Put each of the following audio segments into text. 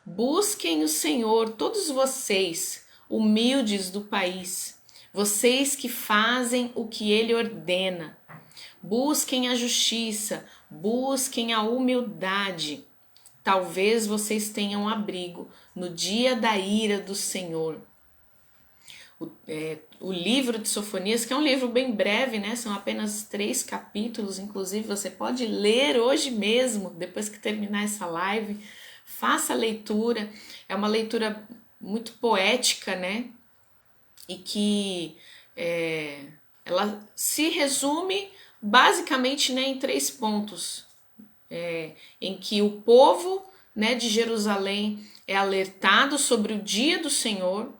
Busquem o Senhor, todos vocês, humildes do país, vocês que fazem o que Ele ordena. Busquem a justiça, busquem a humildade. Talvez vocês tenham abrigo no dia da ira do Senhor. O livro de Sofonias, que é um livro bem breve, né? São apenas 3 capítulos, inclusive você pode ler hoje mesmo, depois que terminar essa live. Faça a leitura, é uma leitura muito poética, né? E que ela se resume basicamente, né, em 3 pontos, em que o povo, né, de Jerusalém é alertado sobre o dia do Senhor.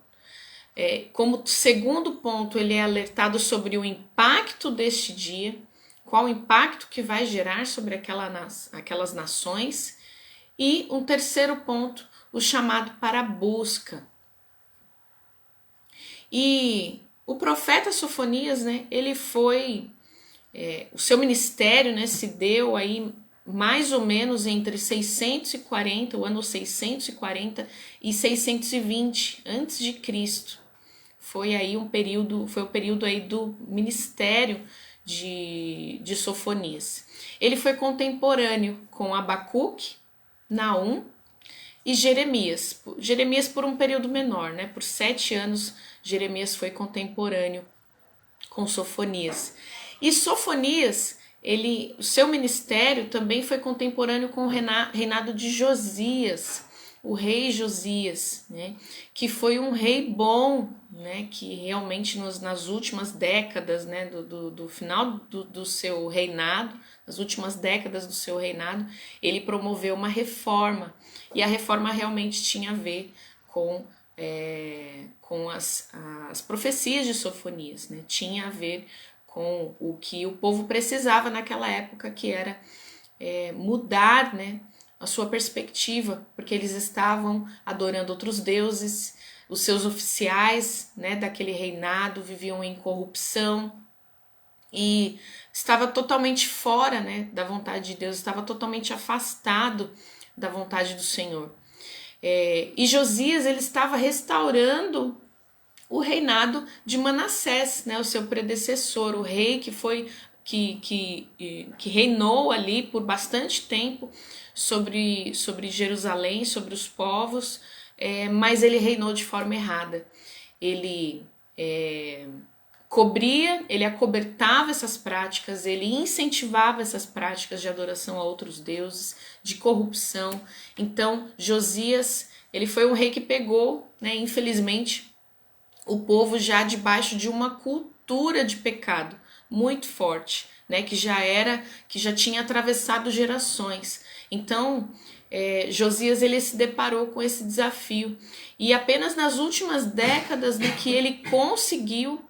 Como segundo ponto, ele é alertado sobre o impacto deste dia, qual o impacto que vai gerar sobre aquelas nações. E um terceiro ponto, o chamado para a busca. E o profeta Sofonias, né, ele foi, o seu ministério, né, se deu aí mais ou menos entre 640, o ano 640 e 620 antes de Cristo. Foi aí foi o período aí do ministério de Sofonias. Ele foi contemporâneo com Abacuque, Naum e Jeremias. Jeremias por um período menor, né? Por 7 anos, Jeremias foi contemporâneo com Sofonias. E Sofonias, o seu ministério também foi contemporâneo com o reinado de Josias, o rei Josias, né? Que foi um rei bom, né? Que realmente nas últimas décadas, né? Do final do seu reinado, nas últimas décadas do seu reinado, ele promoveu uma reforma. E a reforma realmente tinha a ver com as profecias de Sofonias, né? Tinha a ver com o que o povo precisava naquela época, que era mudar, né, a sua perspectiva, porque eles estavam adorando outros deuses, os seus oficiais, né, daquele reinado viviam em corrupção e estava totalmente fora, né, da vontade de Deus, estava totalmente afastado da vontade do Senhor. E Josias, ele estava restaurando o reinado de Manassés, né, o seu predecessor, o rei que reinou ali por bastante tempo sobre Jerusalém, sobre os povos, mas ele reinou de forma errada. Ele ele acobertava essas práticas, ele incentivava essas práticas de adoração a outros deuses, de corrupção. Então, Josias, ele foi um rei que pegou, né, infelizmente, o povo já debaixo de uma cultura de pecado muito forte, né, que já tinha atravessado gerações. Então, Josias, ele se deparou com esse desafio e apenas nas últimas décadas, né, que ele conseguiu,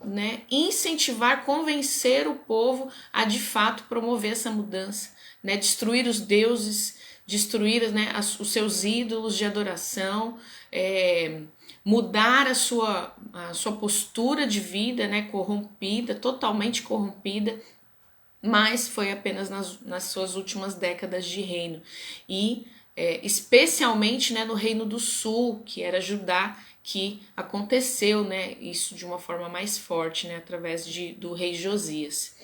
né, incentivar, convencer o povo a de fato promover essa mudança, né, destruir os deuses, destruir, né, os seus ídolos de adoração, mudar a sua postura de vida, né, corrompida, totalmente corrompida, mas foi apenas nas suas últimas décadas de reino. E especialmente, né, no Reino do Sul, que era Judá, que aconteceu, né, isso de uma forma mais forte, né, através do rei Josias.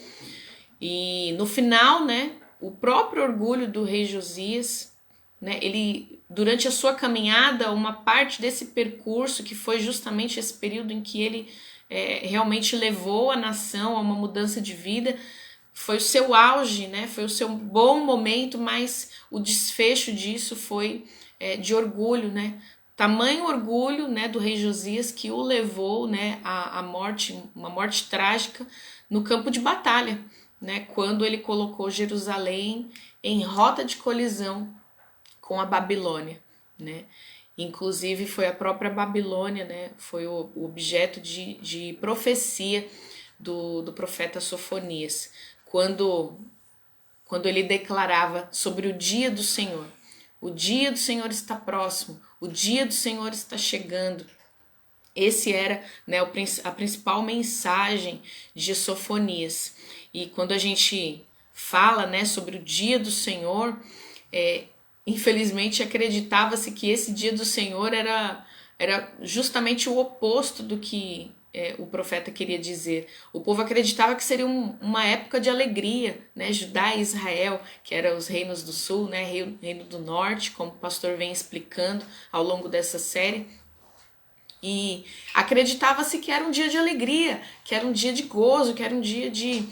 E no final, né, o próprio orgulho do rei Josias, né, ele, durante a sua caminhada, uma parte desse percurso, que foi justamente esse período em que ele realmente levou a nação a uma mudança de vida, foi o seu auge, né, foi o seu bom momento, mas o desfecho disso foi de orgulho, né, tamanho orgulho, né, do rei Josias, que o levou, né, à morte, uma morte trágica no campo de batalha, né, quando ele colocou Jerusalém em rota de colisão com a Babilônia, né? Inclusive foi a própria Babilônia, né? Foi o objeto de profecia do profeta Sofonias, quando ele declarava sobre o dia do Senhor. O dia do Senhor está próximo, o dia do Senhor está chegando. Esse era, né, a principal mensagem de Sofonias. E quando a gente fala, né, sobre o dia do Senhor, infelizmente acreditava-se que esse dia do Senhor era justamente o oposto do que o profeta queria dizer. O povo acreditava que seria uma época de alegria, né? Judá e Israel, que eram os reinos do sul, né? Reino do norte, como o pastor vem explicando ao longo dessa série. E acreditava-se que era um dia de alegria, que era um dia de gozo, que era um dia de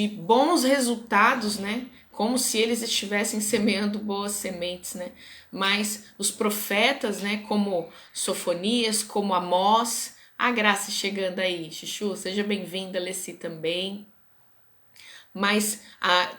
bons resultados, né? Como se eles estivessem semeando boas sementes, né? Mas os profetas, né, como Sofonias, como Amós, a Graça chegando aí, Chuchu, seja bem-vinda, Leci também. Mas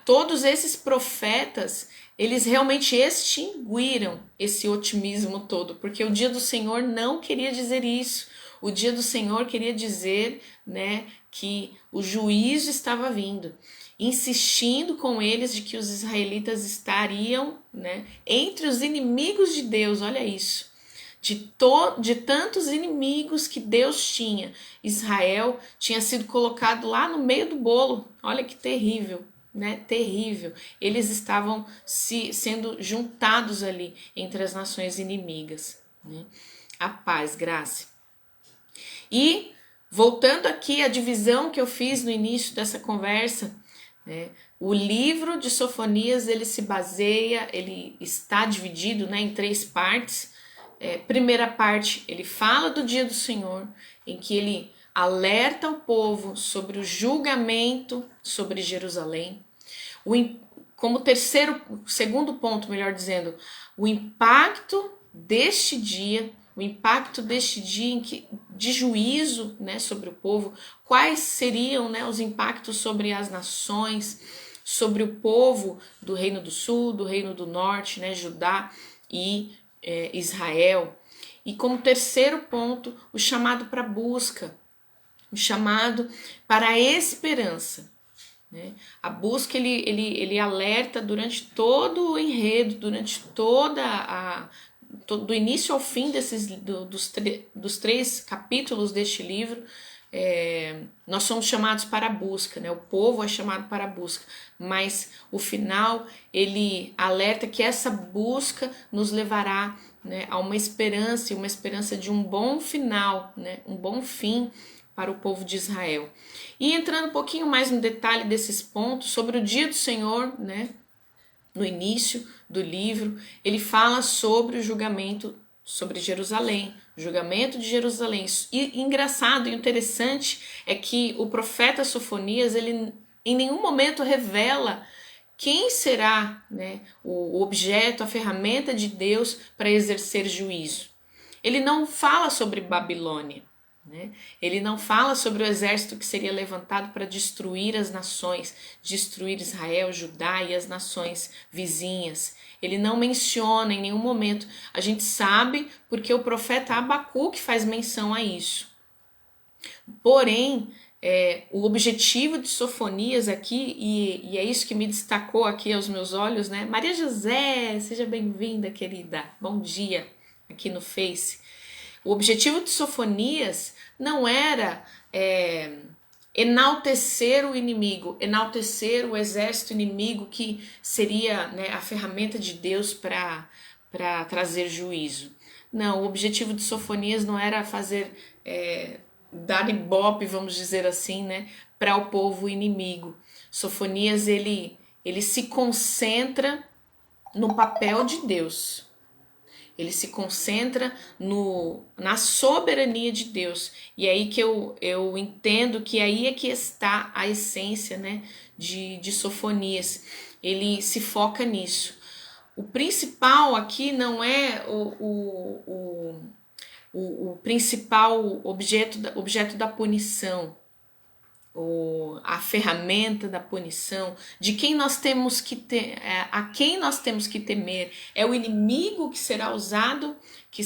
todos esses profetas, eles realmente extinguiram esse otimismo todo, porque o dia do Senhor não queria dizer isso. O dia do Senhor queria dizer, né, que o juízo estava vindo, insistindo com eles de que os israelitas estariam, né, entre os inimigos de Deus. Olha isso. De tantos inimigos que Deus tinha, Israel tinha sido colocado lá no meio do bolo. Olha que terrível, né? Terrível. Eles estavam sendo juntados ali entre as nações inimigas, né? A paz, graça. E voltando aqui à divisão que eu fiz no início dessa conversa, né? O livro de Sofonias, ele se baseia, ele está dividido, né, em 3 partes. Primeira parte, ele fala do dia do Senhor, em que ele alerta o povo sobre o julgamento sobre Jerusalém. Como segundo ponto, melhor dizendo, o impacto deste dia de juízo, né, sobre o povo, quais seriam, né, os impactos sobre as nações, sobre o povo do Reino do Sul, do Reino do Norte, né, Judá e Israel. E como terceiro ponto, o chamado para busca, o chamado para a esperança. Né? A busca, ele alerta durante todo o enredo, durante do início ao fim dos 3 capítulos deste livro. Nós somos chamados para a busca, né? O povo é chamado para a busca, mas o final, ele alerta que essa busca nos levará, né, a uma esperança de um bom final, né? Um bom fim para o povo de Israel. E entrando um pouquinho mais no detalhe desses pontos, sobre o dia do Senhor, né? No início do livro, ele fala sobre o julgamento sobre Jerusalém, o julgamento de Jerusalém. E engraçado e interessante é que o profeta Sofonias, ele em nenhum momento revela quem será, né, o objeto, a ferramenta de Deus para exercer juízo. Ele não fala sobre Babilônia. Né? Ele não fala sobre o exército que seria levantado para destruir as nações, destruir Israel, Judá e as nações vizinhas. Ele não menciona em nenhum momento. A gente sabe porque o profeta Abacuque faz menção a isso. Porém, o objetivo de Sofonias aqui, e é isso que me destacou aqui aos meus olhos, né? Maria José, seja bem-vinda, querida. Bom dia aqui no Face. O objetivo de Sofonias não era enaltecer o inimigo, enaltecer o exército inimigo que seria, né, a ferramenta de Deus para trazer juízo. Não, o objetivo de Sofonias não era fazer dar ibope, vamos dizer assim, né, para o povo inimigo. Sofonias, ele se concentra no papel de Deus. Ele se concentra na soberania de Deus. E é aí que eu entendo que aí é que está a essência, né, de Sofonias. Ele se foca nisso. O principal aqui não é o principal objeto da punição, a ferramenta da punição, de quem nós temos que a quem nós temos que temer. É o inimigo que será usado, que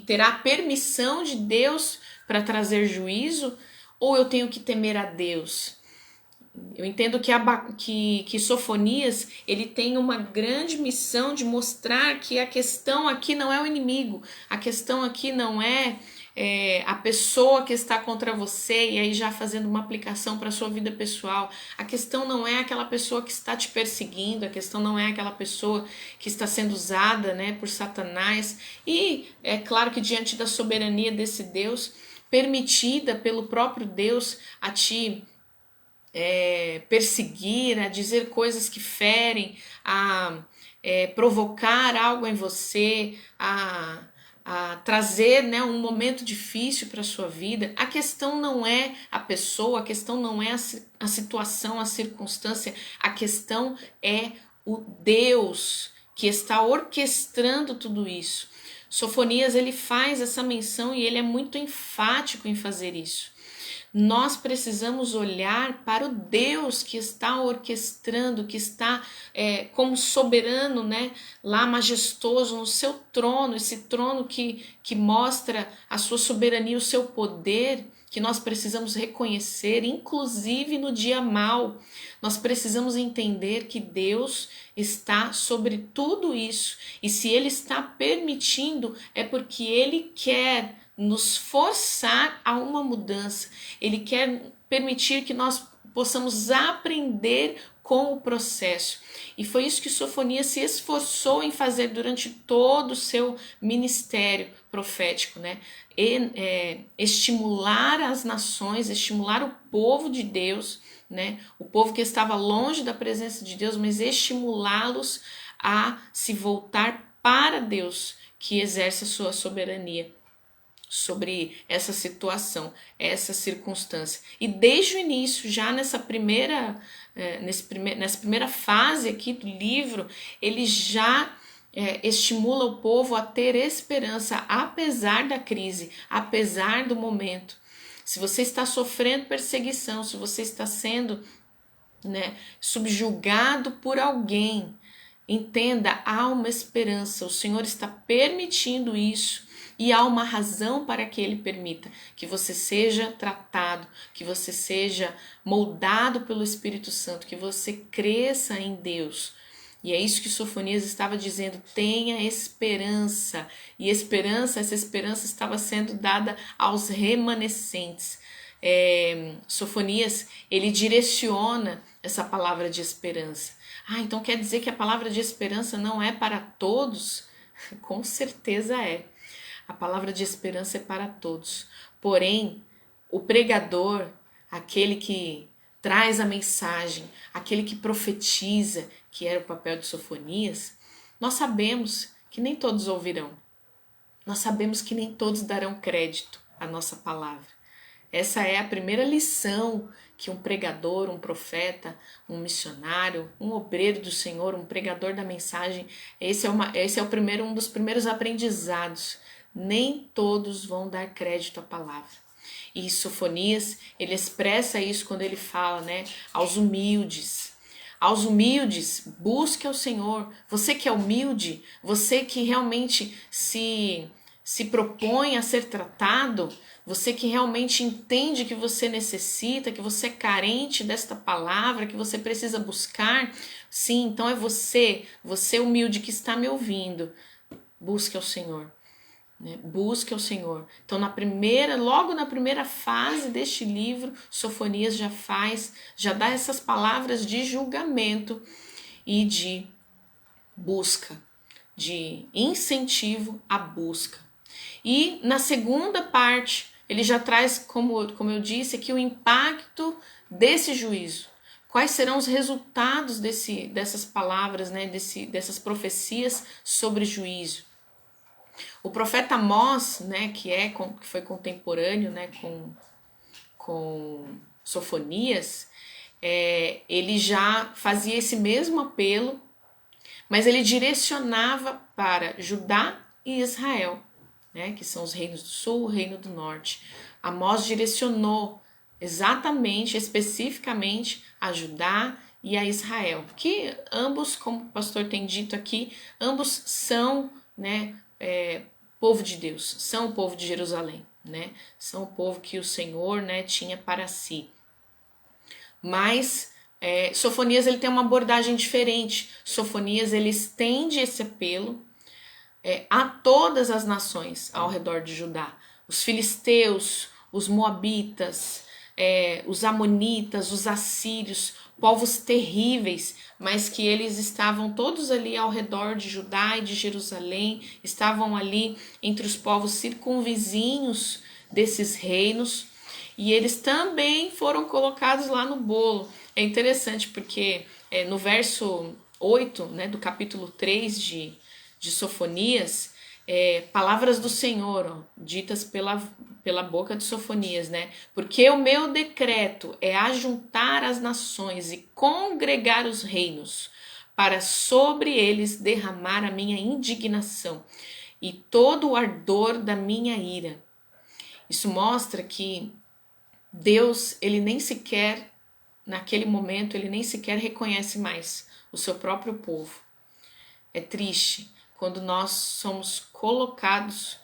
terá permissão de Deus para trazer juízo, ou eu tenho que temer a Deus? Eu entendo que Sofonias, ele tem uma grande missão de mostrar que a questão aqui não é o inimigo, a questão aqui não é a pessoa que está contra você, e aí já fazendo uma aplicação para a sua vida pessoal. A questão não é aquela pessoa que está te perseguindo, a questão não é aquela pessoa que está sendo usada, né, por Satanás. E é claro que diante da soberania desse Deus, permitida pelo próprio Deus a te perseguir, a dizer coisas que ferem, a provocar algo em você, a trazer, né, um momento difícil para a sua vida. A questão não é a pessoa, a questão não é a situação, a circunstância, a questão é o Deus que está orquestrando tudo isso. Sofonias, ele faz essa menção e ele é muito enfático em fazer isso. Nós precisamos olhar para o Deus que está orquestrando, que está como soberano, né, lá majestoso no seu trono, esse trono que mostra a sua soberania, o seu poder, que nós precisamos reconhecer, inclusive no dia mau. Nós precisamos entender que Deus está sobre tudo isso, e se Ele está permitindo, é porque Ele quer nos forçar a uma mudança. Ele quer permitir que nós possamos aprender com o processo. E foi isso que Sofonias se esforçou em fazer durante todo o seu ministério profético, né? Estimular as nações, estimular o povo de Deus, né? O povo que estava longe da presença de Deus, mas estimulá-los a se voltar para Deus, que exerce a sua soberania sobre essa situação, essa circunstância. E desde o início, já nessa primeira fase aqui do livro, ele já estimula o povo a ter esperança, apesar da crise, apesar do momento. Se você está sofrendo perseguição, se você está sendo, né, subjugado por alguém, entenda, há uma esperança. O Senhor está permitindo isso. E há uma razão para que Ele permita que você seja tratado, que você seja moldado pelo Espírito Santo, que você cresça em Deus. E é isso que Sofonias estava dizendo, tenha esperança. E essa esperança estava sendo dada aos remanescentes. Sofonias, ele direciona essa palavra de esperança. Então quer dizer que a palavra de esperança não é para todos? Com certeza é. A palavra de esperança é para todos. Porém, o pregador, aquele que traz a mensagem, aquele que profetiza, que era o papel de Sofonias, nós sabemos que nem todos ouvirão. Nós sabemos que nem todos darão crédito à nossa palavra. Essa é a primeira lição que um pregador, um profeta, um missionário, um obreiro do Senhor, um pregador da mensagem, esse é um dos primeiros aprendizados. Nem todos vão dar crédito à palavra. E Sofonias, ele expressa isso quando ele fala, né, aos humildes. Aos humildes, busque ao Senhor. Você que é humilde, você que realmente se propõe a ser tratado, você que realmente entende que você necessita, que você é carente desta palavra, que você precisa buscar, sim, então é você humilde que está me ouvindo, busque ao Senhor. Busque ao Senhor. Então, logo na primeira fase deste livro, Sofonias já dá essas palavras de julgamento e de busca, de incentivo à busca. E na segunda parte, ele já traz, como eu disse aqui, o impacto desse juízo. Quais serão os resultados dessas palavras, né, dessas profecias sobre juízo? O profeta Amós, né, que foi contemporâneo, né, com Sofonias, ele já fazia esse mesmo apelo, mas ele direcionava para Judá e Israel, né, que são os reinos do sul, o reino do norte. Amós direcionou exatamente, especificamente a Judá e a Israel, que ambos, como o pastor tem dito aqui, ambos são, né, povo de Deus, são o povo de Jerusalém, né? São o povo que o Senhor, né, tinha para si. Mas Sofonias, ele tem uma abordagem diferente. Sofonias, ele estende esse apelo a todas as nações ao redor de Judá, os filisteus, os moabitas, os amonitas, os assírios, povos terríveis, mas que eles estavam todos ali ao redor de Judá e de Jerusalém, estavam ali entre os povos circunvizinhos desses reinos, e eles também foram colocados lá no bolo. É interessante porque no verso 8, né, do capítulo 3 de Sofonias, palavras do Senhor, ó, ditas pela boca de Sofonias, né? Porque o meu decreto é ajuntar as nações e congregar os reinos, para sobre eles derramar a minha indignação e todo o ardor da minha ira. Isso mostra que Deus, ele nem sequer, naquele momento, ele nem sequer reconhece mais o seu próprio povo. É triste quando nós somos colocados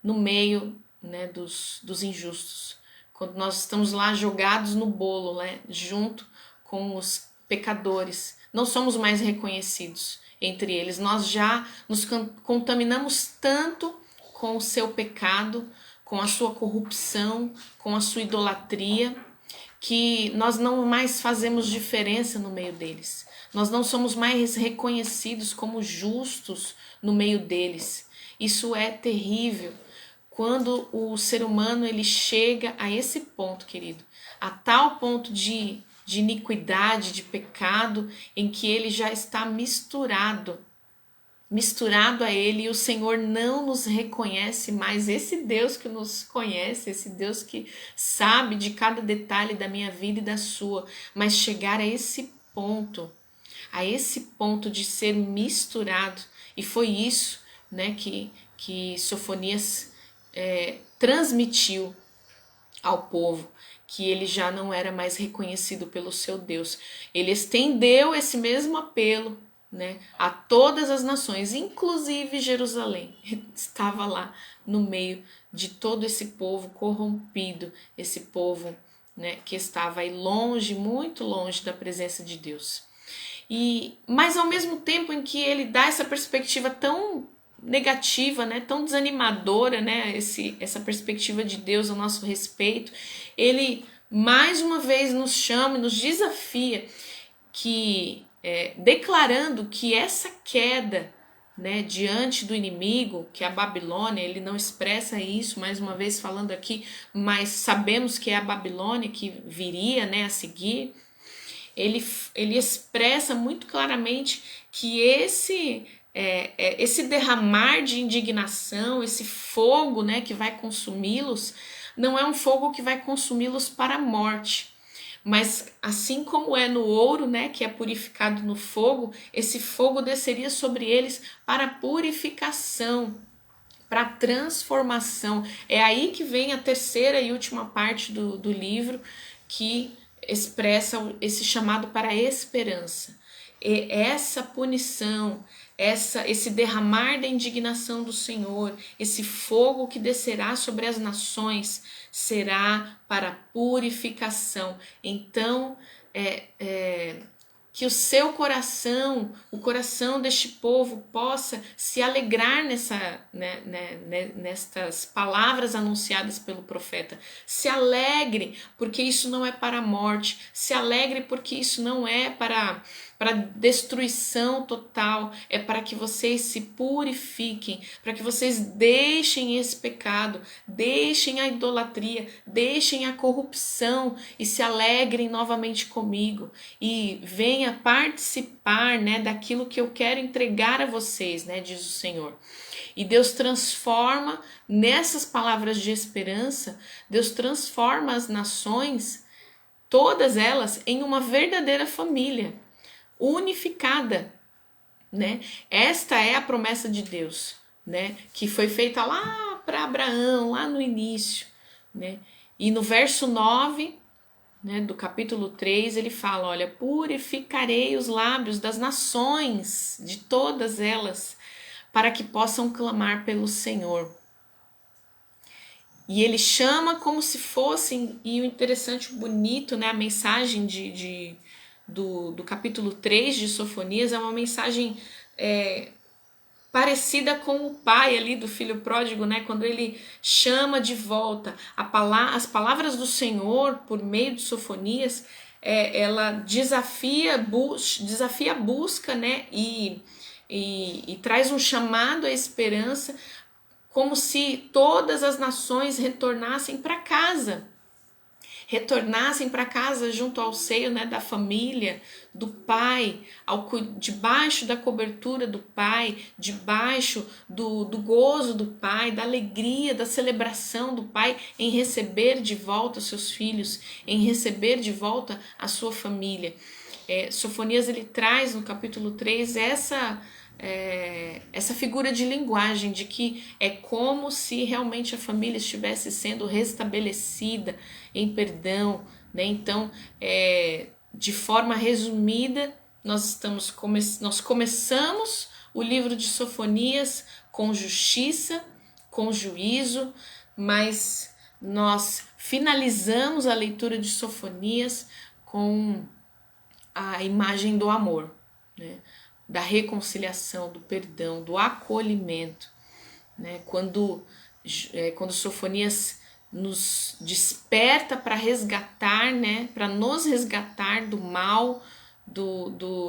no meio, né, dos injustos, quando nós estamos lá jogados no bolo, né, junto com os pecadores, não somos mais reconhecidos entre eles, nós já nos contaminamos tanto com o seu pecado, com a sua corrupção, com a sua idolatria, que nós não mais fazemos diferença no meio deles. Nós não somos mais reconhecidos como justos no meio deles. Isso é terrível. Quando o ser humano ele chega a esse ponto, querido, a tal ponto de iniquidade, de pecado, em que ele já está misturado a ele, e o Senhor não nos reconhece mais. Esse Deus que nos conhece, esse Deus que sabe de cada detalhe da minha vida e da sua, mas chegar a esse ponto de ser misturado, e foi isso, né, que Sofonias transmitiu ao povo, que ele já não era mais reconhecido pelo seu Deus. Ele estendeu esse mesmo apelo, né, a todas as nações, inclusive Jerusalém. Estava lá no meio de todo esse povo corrompido, esse povo, né, que estava aí longe, muito longe da presença de Deus. Mas ao mesmo tempo em que ele dá essa perspectiva tão negativa, né, tão desanimadora, né, essa perspectiva de Deus a nosso respeito, ele mais uma vez nos chama, nos desafia, que declarando que essa queda, né, diante do inimigo, que é a Babilônia, ele não expressa isso, mais uma vez falando aqui, mas sabemos que é a Babilônia que viria, né, a seguir. Ele expressa muito claramente que esse derramar de indignação, esse fogo, né, que vai consumi-los, não é um fogo que vai consumi-los para a morte, mas assim como é no ouro, né, que é purificado no fogo, esse fogo desceria sobre eles para purificação, para transformação. É aí que vem a terceira e última parte do livro, que expressa esse chamado para a esperança. E essa punição, esse derramar da indignação do Senhor, esse fogo que descerá sobre as nações, será para purificação. Então, que o seu coração, o coração deste povo, possa se alegrar nestas palavras anunciadas pelo profeta. Se alegre, porque isso não é para a morte. Se alegre, porque isso não é para destruição total. É para que vocês se purifiquem, para que vocês deixem esse pecado, deixem a idolatria, deixem a corrupção e se alegrem novamente comigo. E venha participar, né, daquilo que eu quero entregar a vocês, né, diz o Senhor. E Deus transforma, nessas palavras de esperança, Deus transforma as nações, todas elas, em uma verdadeira família, unificada, né? Esta é a promessa de Deus, né, que foi feita lá para Abraão, lá no início, né? E no verso 9, né, do capítulo 3, ele fala, olha, purificarei os lábios das nações, de todas elas, para que possam clamar pelo Senhor. E ele chama como se fossem, e o interessante, o bonito, né, a mensagem do capítulo 3 de Sofonias é uma mensagem parecida com o pai ali do filho pródigo, né? Quando ele chama de volta as palavras do Senhor por meio de Sofonias, ela desafia a busca, né? E traz um chamado à esperança, como se todas as nações retornassem para casa. Retornassem para casa junto ao seio, né, da família, do pai, debaixo da cobertura do pai, debaixo do gozo do pai, da alegria, da celebração do pai em receber de volta seus filhos, em receber de volta a sua família. Sofonias ele traz no capítulo 3 essa figura de linguagem de que é como se realmente a família estivesse sendo restabelecida em perdão, né? Então, de forma resumida, nós começamos o livro de Sofonias com justiça, com juízo, mas nós finalizamos a leitura de Sofonias com a imagem do amor, né? Da reconciliação, do perdão, do acolhimento, né? Quando Sofonias nos desperta para resgatar, né? Para nos resgatar do mal,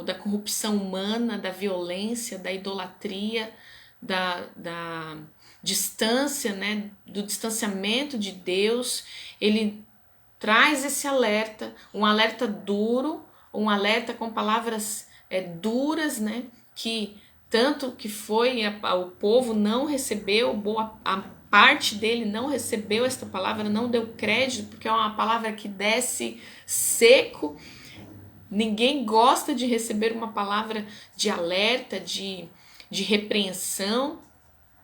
da corrupção humana, da violência, da idolatria, da distância, né? Do distanciamento de Deus. Ele traz esse alerta, um alerta duro, um alerta com palavras duras, né? Que tanto que o povo não recebeu, a parte dele não recebeu esta palavra, não deu crédito, porque é uma palavra que desce seco. Ninguém gosta de receber uma palavra de alerta, de repreensão,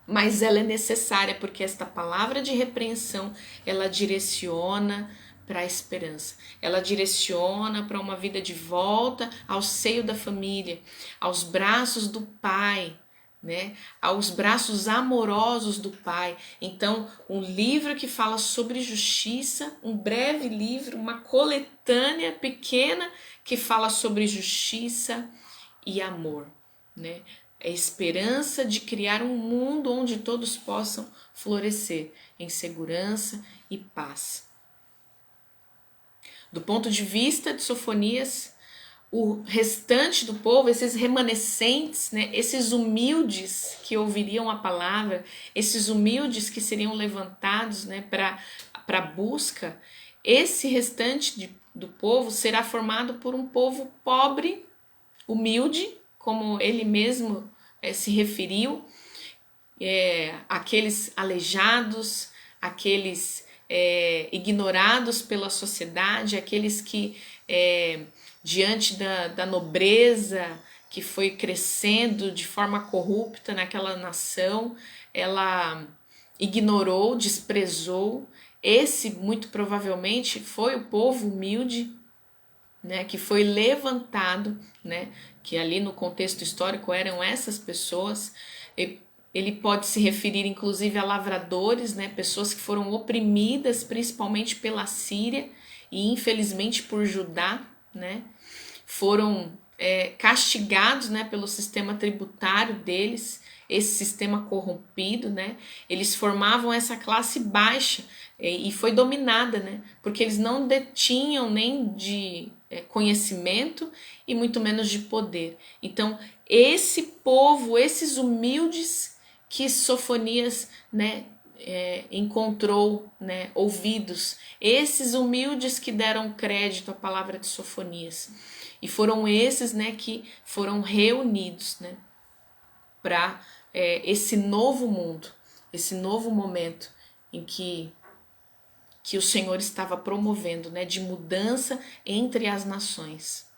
mas ela é necessária, porque esta palavra de repreensão, ela direciona para a esperança, ela direciona para uma vida de volta ao seio da família, aos braços do pai, né? Aos braços amorosos do pai. Então, um livro que fala sobre justiça, um breve livro, uma coletânea pequena que fala sobre justiça e amor, né? É a esperança de criar um mundo onde todos possam florescer em segurança e paz. Do ponto de vista de Sofonias, o restante do povo, esses remanescentes, né, esses humildes que ouviriam a palavra, esses humildes que seriam levantados, né, para a busca, esse restante do povo será formado por um povo pobre, humilde, como ele mesmo se referiu, aqueles aleijados, aqueles ignorados pela sociedade, aqueles que diante da nobreza que foi crescendo de forma corrupta naquela nação, ela ignorou, desprezou. Esse muito provavelmente foi o povo humilde, né, que foi levantado, né, que ali no contexto histórico eram essas pessoas. Ele pode se referir inclusive a lavradores, né, pessoas que foram oprimidas principalmente pela Síria e infelizmente por Judá, né, foram castigados, né, pelo sistema tributário deles, esse sistema corrompido, né, eles formavam essa classe baixa e foi dominada, né, porque eles não detinham nem de conhecimento e muito menos de poder. Então, esse povo, esses humildes que Sofonias, né, encontrou, né, ouvidos, esses humildes que deram crédito à palavra de Sofonias, e foram esses, né, que foram reunidos, né, para esse novo mundo, esse novo momento em que o Senhor estava promovendo, né, de mudança entre as nações.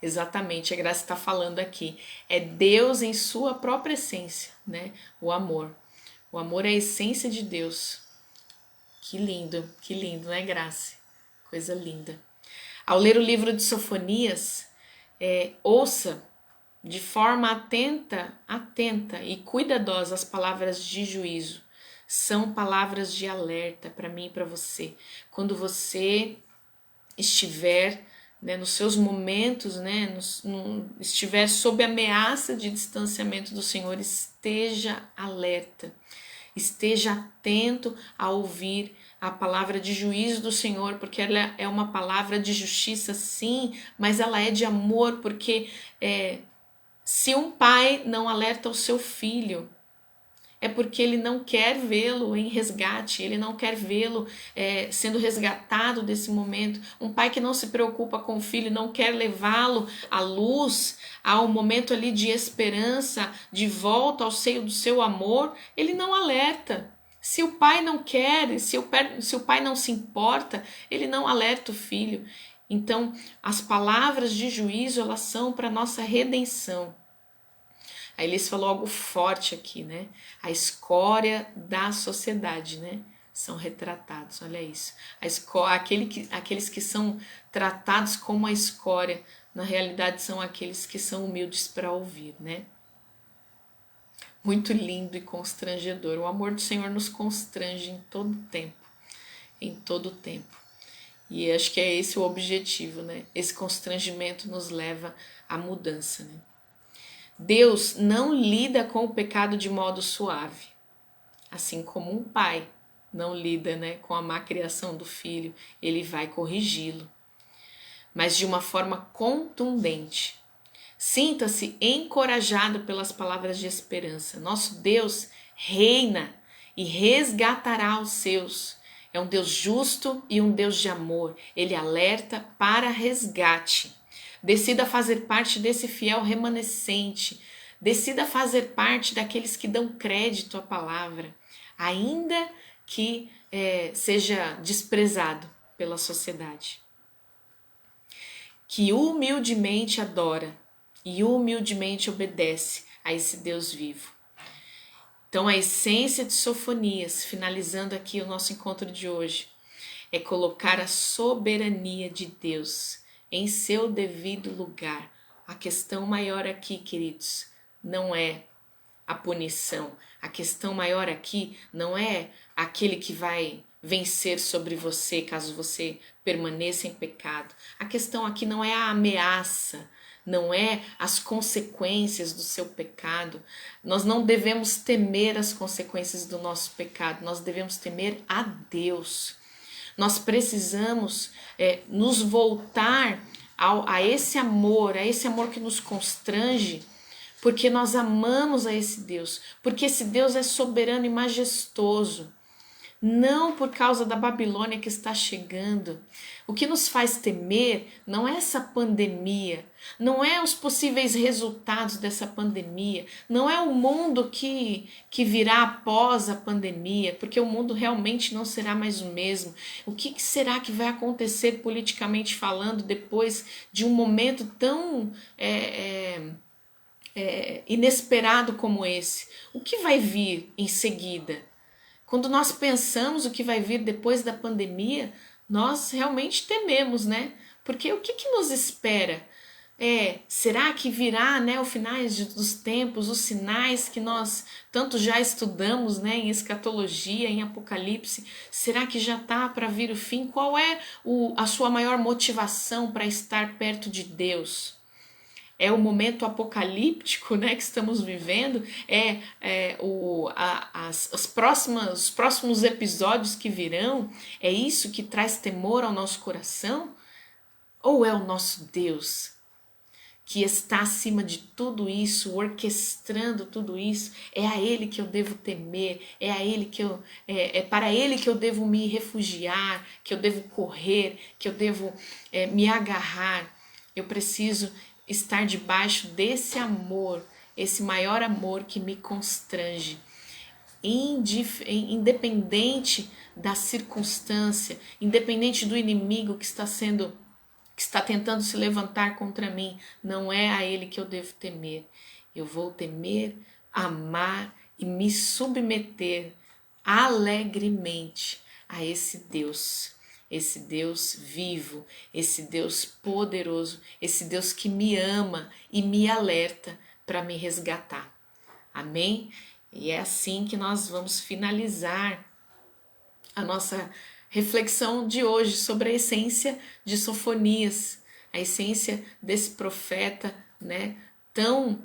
Exatamente, a Graça está falando aqui. É Deus em sua própria essência, né? O amor. O amor é a essência de Deus. Que lindo, né, Graça? Coisa linda. Ao ler o livro de Sofonias, ouça de forma atenta e cuidadosa as palavras de juízo. São palavras de alerta para mim e para você. Quando você estiver né, nos seus momentos, né, estiver sob ameaça de distanciamento do Senhor, esteja alerta, esteja atento a ouvir a palavra de juízo do Senhor, porque ela é uma palavra de justiça, sim, mas ela é de amor, porque se um pai não alerta o seu filho, é porque ele não quer vê-lo em resgate, ele não quer vê-lo sendo resgatado desse momento. Um pai que não se preocupa com o filho, não quer levá-lo à luz, ao momento ali de esperança, de volta ao seio do seu amor, ele não alerta. Se o pai não quer, se o pai não se importa, ele não alerta o filho. Então, as palavras de juízo, elas são para nossa redenção. Aí eles falou algo forte aqui, né? A escória da sociedade, né? São retratados, olha isso. Aqueles que são tratados como a escória, na realidade são aqueles que são humildes para ouvir, né? Muito lindo e constrangedor. O amor do Senhor nos constrange em todo tempo, em todo tempo. E acho que é esse o objetivo, né? Esse constrangimento nos leva à mudança, né? Deus não lida com o pecado de modo suave, assim como um pai não lida, né, com a má criação do filho, ele vai corrigi-lo, mas de uma forma contundente. Sinta-se encorajado pelas palavras de esperança. Nosso Deus reina e resgatará os seus. É um Deus justo e um Deus de amor. Ele alerta para resgate. Decida fazer parte desse fiel remanescente. Decida fazer parte daqueles que dão crédito à palavra, ainda que seja desprezado pela sociedade. Que humildemente adora e humildemente obedece a esse Deus vivo. Então, a essência de Sofonias, finalizando aqui o nosso encontro de hoje, é colocar a soberania de Deus em seu devido lugar. A questão maior aqui, queridos, não é a punição. A questão maior aqui não é aquele que vai vencer sobre você caso você permaneça em pecado. A questão aqui não é a ameaça, não é as consequências do seu pecado. Nós não devemos temer as consequências do nosso pecado, nós devemos temer a Deus. Nós precisamos nos voltar a esse amor que nos constrange, porque nós amamos a esse Deus, porque esse Deus é soberano e majestoso, não por causa da Babilônia que está chegando. O que nos faz temer não é essa pandemia, não é os possíveis resultados dessa pandemia, não é o mundo que virá após a pandemia, porque o mundo realmente não será mais o mesmo. O que será que vai acontecer politicamente falando depois de um momento tão inesperado como esse? O que vai vir em seguida? Quando nós pensamos o que vai vir depois da pandemia, nós realmente tememos, né? Porque o que nos espera? Será que virá, né, o finais dos tempos, os sinais que nós tanto já estudamos, né, em escatologia, em Apocalipse? Será que já está para vir o fim? Qual é a sua maior motivação para estar perto de Deus? É o momento apocalíptico, né, que estamos vivendo? Os próximos episódios que virão? É isso que traz temor ao nosso coração? Ou é o nosso Deus que está acima de tudo isso, orquestrando tudo isso? É a Ele que eu devo temer, é para Ele que eu devo me refugiar, que eu devo correr, que eu devo me agarrar. Eu preciso estar debaixo desse amor, esse maior amor que me constrange, independente da circunstância, independente do inimigo que está tentando se levantar contra mim. Não é a ele que eu devo temer. Eu vou temer, amar e me submeter alegremente a esse Deus vivo, esse Deus poderoso, esse Deus que me ama e me alerta para me resgatar. Amém? E é assim que nós vamos finalizar a nossa reflexão de hoje sobre a essência de Sofonias. a essência desse profeta, né, tão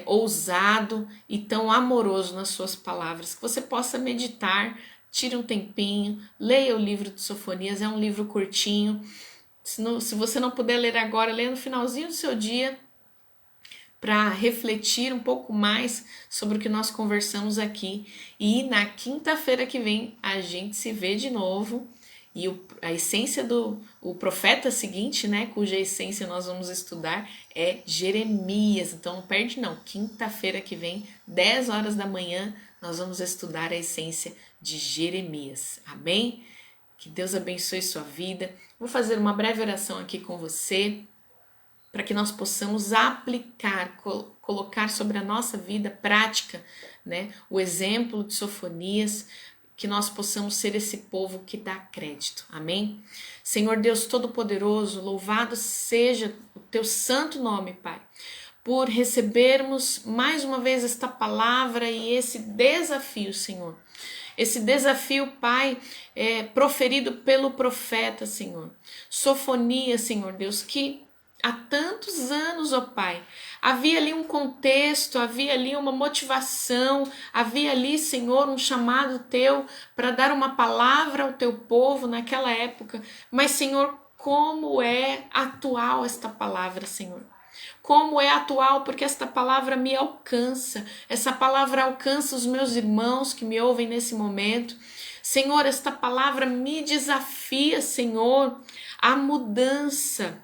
ousado e tão amoroso nas suas palavras, que você possa meditar, tire um tempinho, leia o livro de Sofonias, é um livro curtinho. Se você não puder ler agora, leia no finalzinho do seu dia, para refletir um pouco mais sobre o que nós conversamos aqui. E na quinta-feira que vem a gente se vê de novo. E a essência o profeta seguinte, né, cuja essência nós vamos estudar, é Jeremias. Então não perde não, quinta-feira que vem, 10 horas da manhã, nós vamos estudar a essência de Jeremias. Amém? Que Deus abençoe sua vida. Vou fazer uma breve oração aqui com você, para que nós possamos aplicar, colocar sobre a nossa vida prática, né, o exemplo de Sofonias, que nós possamos ser esse povo que dá crédito. Amém? Senhor Deus Todo-Poderoso, louvado seja o teu santo nome, Pai, por recebermos mais uma vez esta palavra e esse desafio, Senhor. Esse desafio, Pai, proferido pelo profeta, Senhor. Sofonias, Senhor Deus, que há tantos anos, ó Pai, havia ali um contexto, havia ali uma motivação, havia ali, Senhor, um chamado teu para dar uma palavra ao teu povo naquela época. Mas, Senhor, como é atual esta palavra, Senhor? Como é atual, porque esta palavra me alcança, essa palavra alcança os meus irmãos que me ouvem nesse momento. Senhor, esta palavra me desafia, Senhor, a mudança,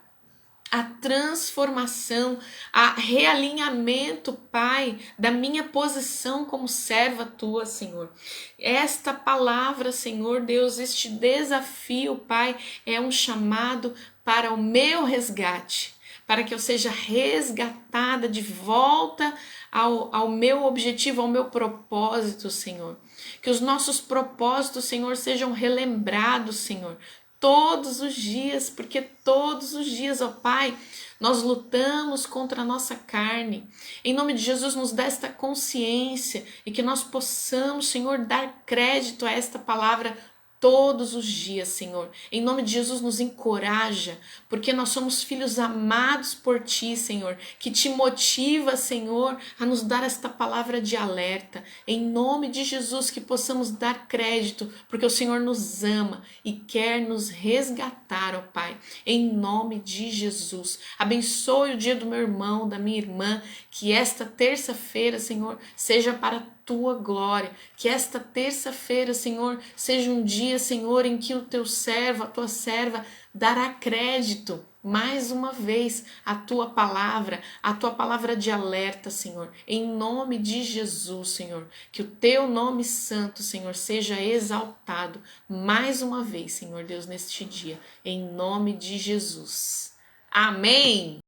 a transformação, a realinhamento, Pai, da minha posição como serva tua, Senhor. Esta palavra, Senhor Deus, este desafio, Pai, é um chamado para o meu resgate, para que eu seja resgatada de volta ao meu objetivo, ao meu propósito, Senhor. Que os nossos propósitos, Senhor, sejam relembrados, Senhor, todos os dias, porque todos os dias, ó Pai, nós lutamos contra a nossa carne. Em nome de Jesus, nos dá esta consciência e que nós possamos, Senhor, dar crédito a esta palavra todos os dias, Senhor. Em nome de Jesus, nos encoraja, porque nós somos filhos amados por Ti, Senhor, que te motiva, Senhor, a nos dar esta palavra de alerta. Em nome de Jesus, que possamos dar crédito, porque o Senhor nos ama e quer nos resgatar, ó Pai. Em nome de Jesus. Abençoe o dia do meu irmão, da minha irmã, que esta terça-feira, Senhor, seja para tua glória, que esta terça-feira, Senhor, seja um dia, Senhor, em que o teu servo, a tua serva, dará crédito, mais uma vez, à tua palavra de alerta, Senhor, em nome de Jesus, Senhor, que o teu nome santo, Senhor, seja exaltado, mais uma vez, Senhor Deus, neste dia, em nome de Jesus. Amém!